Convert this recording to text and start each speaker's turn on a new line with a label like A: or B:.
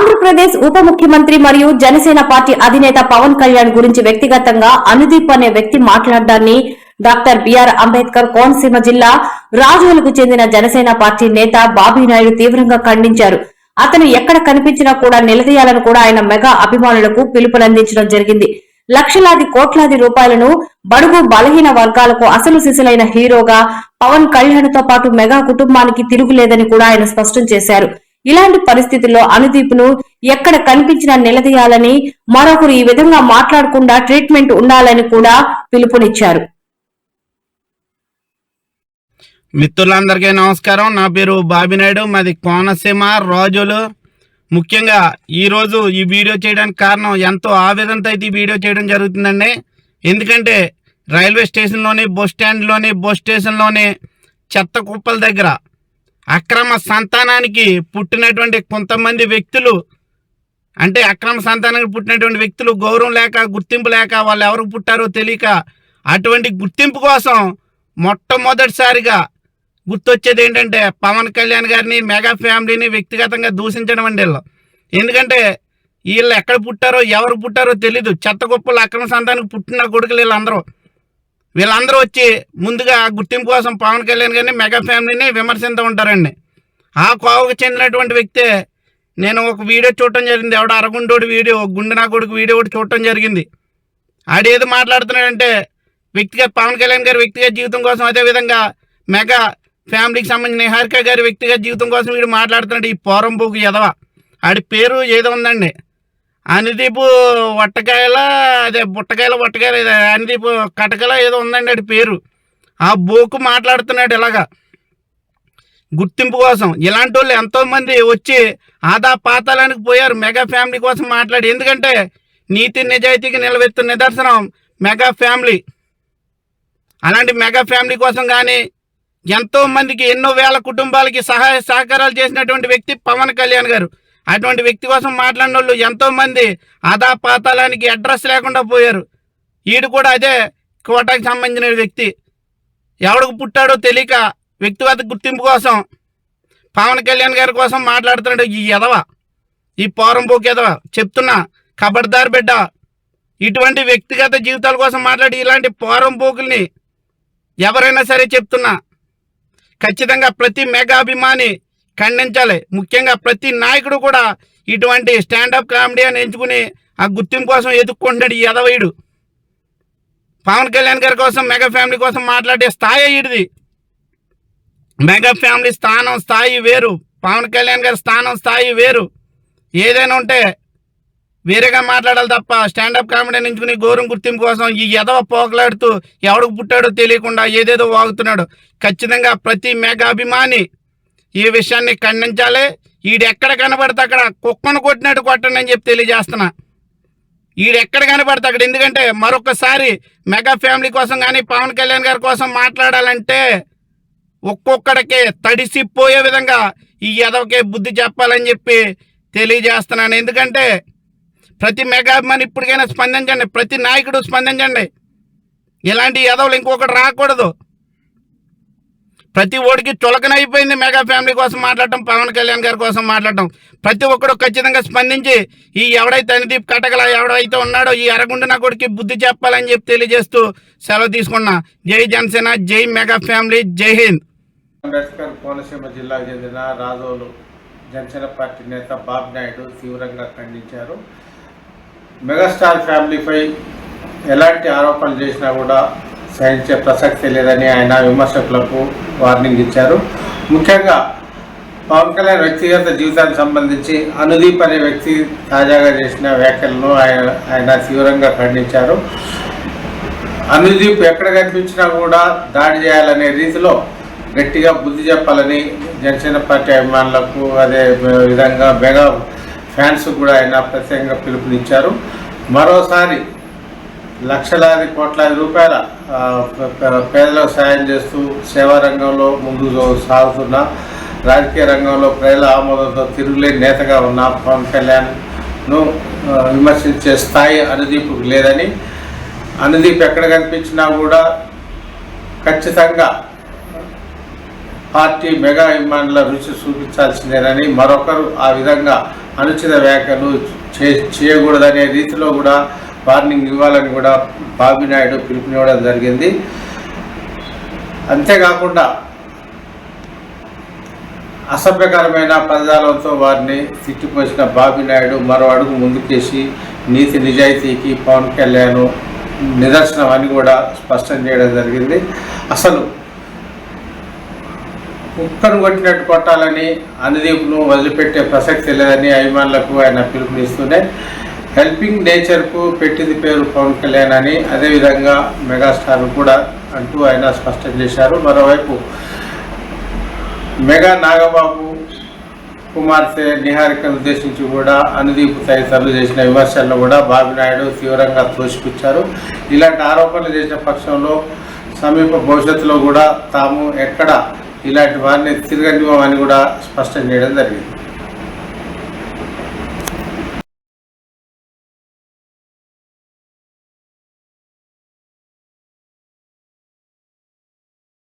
A: ఆంధ్రప్రదేశ్ ఉప ముఖ్యమంత్రి మరియు జనసేన పార్టీ అధినేత పవన్ కళ్యాణ్ గురించి వ్యక్తిగతంగా అనుదీప్ అనే వ్యక్తి మాట్లాడడాన్ని డాక్టర్ బిఆర్ అంబేద్కర్ కోనసీమ జిల్లా రాజోలుకు చెందిన జనసేన పార్టీ నేత బాబీ నాయుడు తీవ్రంగా ఖండించారు. అతను ఎక్కడ కనిపించినా కూడా నిలదీయాలని కూడా ఆయన మెగా అభిమానులకు పిలుపునందించడం జరిగింది. లక్షలాది కోట్లాది రూపాయలను బడుగు బలహీన వర్గాలకు అసలు సిసలైన హీరోగా పవన్ కళ్యాణ్ తో పాటు మెగా కుటుంబానికి తిరుగులేదని కూడా ఆయన స్పష్టం చేశారు. ఇలాంటి పరిస్థితుల్లో అనుదీప్ ను ఎక్కడ కనిపించినా నిలదీయాలని, మరొకరు ఈ విధంగా మాట్లాడకుండా ట్రీట్మెంట్ ఉండాలని కూడా పిలుపునిచ్చారు.
B: మిత్రులందరికీ నమస్కారం. నా పేరు బాబీ నాయుడు, మాది కోనసీమ రాజోలు. ముఖ్యంగా ఈరోజు ఈ వీడియో చేయడానికి కారణం ఎంతో ఆవేదనతో అయితే ఈ వీడియో చేయడం జరుగుతుందండి. ఎందుకంటే రైల్వే స్టేషన్లోని, బస్ స్టాండ్లోని, బస్ స్టేషన్లోని చెత్త కుప్పల దగ్గర అక్రమ సంతానానికి పుట్టినటువంటి కొంతమంది వ్యక్తులు, అంటే అక్రమ సంతానానికి పుట్టినటువంటి వ్యక్తులు గౌరవం లేక, గుర్తింపు లేక, వాళ్ళు ఎవరికి పుట్టారో తెలియక, అటువంటి గుర్తింపు కోసం మొట్టమొదటిసారిగా గుర్తొచ్చేది ఏంటంటే పవన్ కళ్యాణ్ గారిని, మెగా ఫ్యామిలీని వ్యక్తిగతంగా దూషించడం అండి. ఎందుకంటే వీళ్ళు ఎక్కడ పుట్టారో, ఎవరు పుట్టారో తెలీదు. చెత్త కుప్పలు అక్రమ సంతానానికి పుట్టిన కొడుకులు వీళ్ళందరూ వచ్చి ముందుగా గుర్తింపు కోసం పవన్ కళ్యాణ్ గారిని, మెగా ఫ్యామిలీని విమర్శిస్తూ ఉంటారండి. ఆ కోవకు చెందినటువంటి వ్యక్తే నేను ఒక వీడియో చూడటం జరిగింది. ఎవడో అరగుండోడి వీడియో, గుండె నా కొడుకు వీడియో ఒకటి చూడటం జరిగింది. ఆడేదో మాట్లాడుతున్నాడంటే వ్యక్తిగత పవన్ కళ్యాణ్ గారి వ్యక్తిగత జీవితం కోసం, అదేవిధంగా మెగా ఫ్యామిలీకి సంబంధించిన నిహారిక గారి వ్యక్తిగత జీవితం కోసం వీడు మాట్లాడుతున్నాడు. ఈ పోరంబోకు ఎదవ. ఆడి పేరు ఏదో ఉందండి, అనుదీపు వట్టకాయల, అదే బుట్టకాయల అనుదీపు కటకల ఏదో ఉందండి ఆడి పేరు. ఆ బోకు మాట్లాడుతున్నాడు ఇలాగా గుర్తింపు కోసం. ఇలాంటి వాళ్ళు ఎంతోమంది వచ్చి ఆదా పాతాలానికి పోయారు మెగా ఫ్యామిలీ కోసం మాట్లాడి. ఎందుకంటే నీతి నిజాయితీకి నిలబెత్తున్న నిదర్శనం మెగా ఫ్యామిలీ. అలాంటి మెగా ఫ్యామిలీ కోసం కానీ ఎంతోమందికి, ఎన్నో వేల కుటుంబాలకి సహాయ సహకారాలు చేసినటువంటి వ్యక్తి పవన్ కళ్యాణ్ గారు. అటువంటి వ్యక్తి కోసం మాట్లాడిన వాళ్ళు ఎంతోమంది ఆదా పాతాలానికి అడ్రస్ లేకుండా పోయారు. వీడు కూడా అదే కోటాకి సంబంధించిన వ్యక్తి. ఎవడికి పుట్టాడో తెలియక వ్యక్తిగత గుర్తింపు కోసం పవన్ కళ్యాణ్ గారి కోసం మాట్లాడుతున్నాడు ఈ ఎదవ, ఈ పోరంపోకు ఎదవ. చెప్తున్నా, ఖబర్దార్ బిడ్డ. ఇటువంటి వ్యక్తిగత జీవితాల కోసం మాట్లాడి ఇలాంటి పోరంపోకుల్ని ఎవరైనా సరే చెప్తున్నా, ఖచ్చితంగా ప్రతి మెగా అభిమాని ఖండించాలి. ముఖ్యంగా ప్రతి నాయకుడు కూడా ఇటువంటి స్టాండప్ కామెడీ అని ఎంచుకుని ఆ గుర్తింపు కోసం ఎదుక్కుంటాడు ఈ ఎదవీడు. పవన్ కళ్యాణ్ గారి కోసం, మెగా ఫ్యామిలీ కోసం మాట్లాడే స్థాయి ఈడిది. మెగా ఫ్యామిలీ స్థాయి వేరు, పవన్ కళ్యాణ్ గారి స్థాయి వేరు. ఏదైనా ఉంటే వేరేగా మాట్లాడాలి తప్ప స్టాండప్ కామెడీ ఎంచుకుని గౌరవం గుర్తింపు కోసం ఈ ఎదవ పోకలాడుతూ ఎవడికి పుట్టాడో తెలియకుండా ఏదేదో వాగుతున్నాడు. ఖచ్చితంగా ప్రతి మెగా అభిమాని ఈ విషయాన్ని ఖండించాలి. ఈడెక్కడ కనబడితే అక్కడ కుక్కను కొట్టినట్టు కొట్టండి అని చెప్పి తెలియజేస్తున్నా. ఈడెక్కడ కనబడితే అక్కడ. ఎందుకంటే మరొకసారి మెగా ఫ్యామిలీ కోసం కానీ, పవన్ కళ్యాణ్ గారి కోసం మాట్లాడాలంటే ఒక్కొక్కడికే తడిసిపోయే విధంగా ఈ ఎదవకే బుద్ధి చెప్పాలని చెప్పి తెలియజేస్తున్నాను. ఎందుకంటే ప్రతి మెగా అభిమాని ఇప్పటికైనా స్పందించండి, ప్రతి నాయకుడు స్పందించండి. ఇలాంటి ఎదవలు ఇంకొకటి రాకూడదు. ప్రతి ఓడికి చులకనైపోయింది మెగా ఫ్యామిలీ కోసం మాట్లాడటం, పవన్ కళ్యాణ్ గారి కోసం మాట్లాడటం. ప్రతి ఒక్కడు ఖచ్చితంగా స్పందించి ఈ ఎవడైతే అనుదీప్ కటకల ఎవడైతే ఉన్నాడో ఈ అరగుండు నా కొడుకు బుద్ధి చెప్పాలని చెప్పి తెలియజేస్తూ సెలవు తీసుకున్నా. జై జనసేన, జై మెగా ఫ్యామిలీ, జై హింద్.
C: అంబేద్కర్ కోనసీమ జిల్లాకు చెందిన రాజోలు జనసేన పార్టీ నేత బాబీ నాయుడు తీవ్రంగా ఖండించారు. మెగాస్టార్ ఫ్యామిలీపై ఎలాంటి ఆరోపణలు చేసినా కూడా సహించే ప్రసక్తి లేదని ఆయన విమర్శకులకు వార్నింగ్ ఇచ్చారు. ముఖ్యంగా పవన్ కళ్యాణ్ వ్యక్తిగత జీవితానికి సంబంధించి అనుదీప్ అనే వ్యక్తి తాజాగా చేసిన వ్యాఖ్యలను ఆయన తీవ్రంగా ఖండించారు. అనుదీప్ ఎక్కడ కనిపించినా కూడా దాడి చేయాలనే రీతిలో గట్టిగా బుద్ధి చెప్పాలని జనసేన పార్టీ అభిమానులకు, అదే విధంగా మెగా ఫ్యాన్స్ కూడా ఆయన ప్రత్యేకంగా పిలుపునిచ్చారు. మరోసారి లక్షలాది కోట్లాది రూపాయల పేదలకు సాయం చేస్తూ సేవా రంగంలో ముందుకు సాగుతున్న, రాజకీయ రంగంలో ప్రజల ఆమోదంతో తిరుగులేని నేతగా ఉన్న పవన్ కళ్యాణ్ను విమర్శించే స్థాయి అనుదీప్కు లేదని, అనుదీప్ ఎక్కడ కనిపించినా కూడా ఖచ్చితంగా పార్టీ మెగా అభిమానుల రుచి చూపించాల్సిందేనని, మరొకరు ఆ విధంగా అనుచిత వ్యాఖ్యలు చేయకూడదనే రీతిలో కూడా వార్నింగ్ ఇవ్వాలని కూడా బాబినాయుడు పిలుపునివ్వడం జరిగింది. అంతేకాకుండా అసభ్యకరమైన పదజాలంతో వారిని తిట్టిపోసిన బాబినాయుడు మరో అడుగు ముందుకేసి నీతి నిజాయితీకి పవన్ కళ్యాణ్ నిదర్శనం అని కూడా స్పష్టం చేయడం జరిగింది. అసలు కుక్కను కొట్టినట్టు కొట్టాలని అనుదీప్ను వదిలిపెట్టే ప్రసక్తి లేదని అభిమానులకు ఆయన పిలుపునిస్తూనే హెల్పింగ్ నేచర్కు పెట్టింది పేరు పవన్ కళ్యాణ్ అని, అదేవిధంగా మెగాస్టార్ కూడా అంటూ ఆయన స్పష్టం చేశారు. మరోవైపు మెగా నాగబాబు కుమార్తె నిహారికను ఉద్దేశించి కూడా అనుదీప్ తదితరులు చేసిన విమర్శలను కూడా బాబినాయుడు తీవ్రంగా తోసిపుచ్చారు. ఇలాంటి ఆరోపణలు చేసిన పక్షంలో సమీప భవిష్యత్తులో కూడా తాము ఎక్కడ ఇలాంటి వారిని తిరగనివ్వమని కూడా స్పష్టం చేయడం జరిగింది.